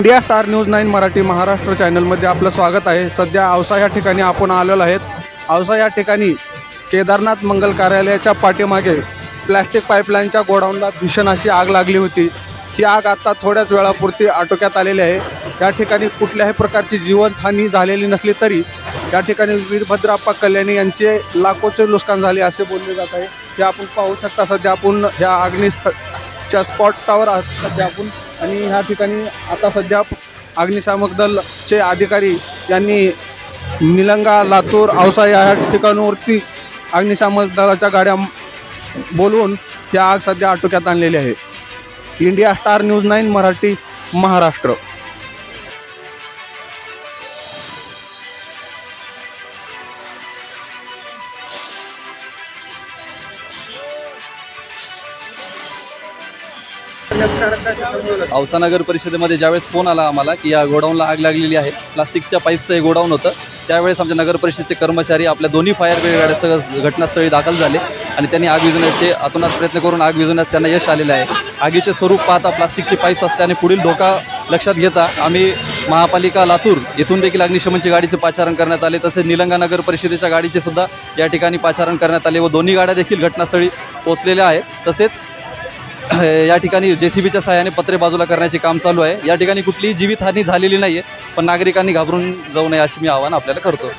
India star news 9 Marathi Maharashtra चॅनलमध्ये आपलं स्वागत आहे। सध्या औसा या ठिकाणी आपण आलेलो आहेत। औसा या ठिकाणी केदारनाथ मंगल कार्यालयाच्या पाठीमागे प्लास्टिक पाईपलाईनच्या गोडाऊनला भीषण अशी आग लागली होती। ही आग आता थोड्याच वेळापुरती आटोक्यात आलेली आहे। या ठिकाणी कुठल्याही प्रकारची जीवितहानी झालेली नसली तरी या ठिकाणी वीरभद्रप्पा कल्याणी यांचे लाखोचे नुकसान झाले असे बोलले जात आहे। हे आपण पाहू शकता। सध्या आपण ह्या अग्निच्या स्पॉटवर आहात सध्या आपण, आणि ह्या ठिकाणी आता सध्या अग्निशामक दलचे अधिकारी यांनी निलंगा, लातूर, औसा या ठिकाणांवरती अग्निशामक दलाच्या गाड्या बोलवून ही आग सध्या आटोक्यात आणलेली आहे। India star news 9 Marathi Maharashtra. Ausa नगर परिषदेमध्ये ज्यावेळेस फोन आला आम्हाला की या गोडाऊनला आग लागलेली आहे, प्लास्टिकच्या पाईप्सचं हे गोडाऊन होतं, त्यावेळेस आमच्या नगर परिषदेचे कर्मचारी आपल्या दोन्ही फायर ब्रिगेड गाड्या सगळं घटनास्थळी दाखल झाले आणि त्यांनी आग विझवण्याचे अतोनात प्रयत्न करून आग विझवण्यात त्यांना यश आलेलं आहे। आगीचे स्वरूप पाहता प्लास्टिकचे पाईप्स असल्याने पुढील धोका लक्षात घेता आम्ही महापालिका लातूर येथून देखील अग्निशमनची गाडीचे पाचारण करण्यात आले, तसेच निलंगा नगर परिषदेच्या गाडीचे सुद्धा या ठिकाणी पाचारण करण्यात आले व दोन्ही गाड्या देखील घटनास्थळी पोहोचलेल्या आहेत। तसेच या ठिकाणी JCBच्या सहाय्याने पत्रे बाजूला करण्याचे काम चालू आहे। या ठिकाणी कुठलीही जीवितहानी झालेली नाही आहे, पण नागरिकांनी घाबरून जाऊ नये अशी मी आवाहन आपल्याला करतो।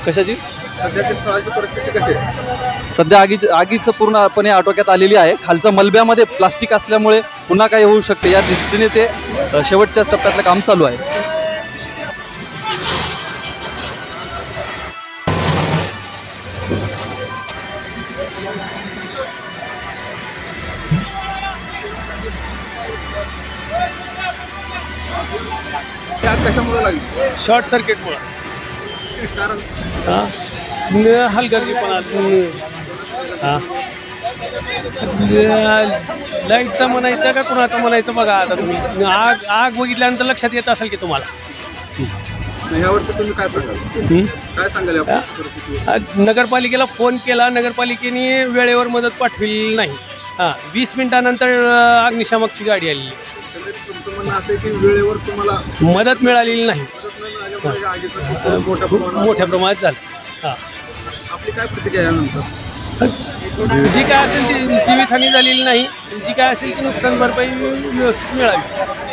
कशाची स्थळाची परिस्थिती कशी आहे? सध्या आगीचं पूर्णपणे आटोक्यात आलेली आहे। खालच्या मलब्यामध्ये प्लास्टिक असल्यामुळे पुन्हा काही होऊ शकते, या दृष्टीने ते शेवटच्या टप्प्यातलं काम चालू आहे। कशामुळे लागली? शॉर्ट सर्किटमुळे हलगर्जीपणा लाईटचा म्हणायचं का कुणाचा म्हणायचं बघा आता तुम्ही। आग बघितल्यानंतर लक्षात येत असेल की तुम्हाला। यावरती तुम्ही काय सांगाल? काय सांगाल या परिस्थितीवर? नगरपालिकेला फोन केला, नगरपालिकेने वेळेवर मदत पाठविली नाही। 20 मिनिटानंतर अग्निशामकची गाडी आलेली आहे। तुमचं म्हणणं असं आहे की वेळेवर तुम्हाला मदत मिळालेली नाही, मोठ्या प्रमाणात झालं। आपली काय प्रतिक्रिया यानंतर? जी काय असेल ती जीवितहानी झालेली नाही, जी काय असेल ती नुकसान भरपाई व्यवस्थित मिळावी।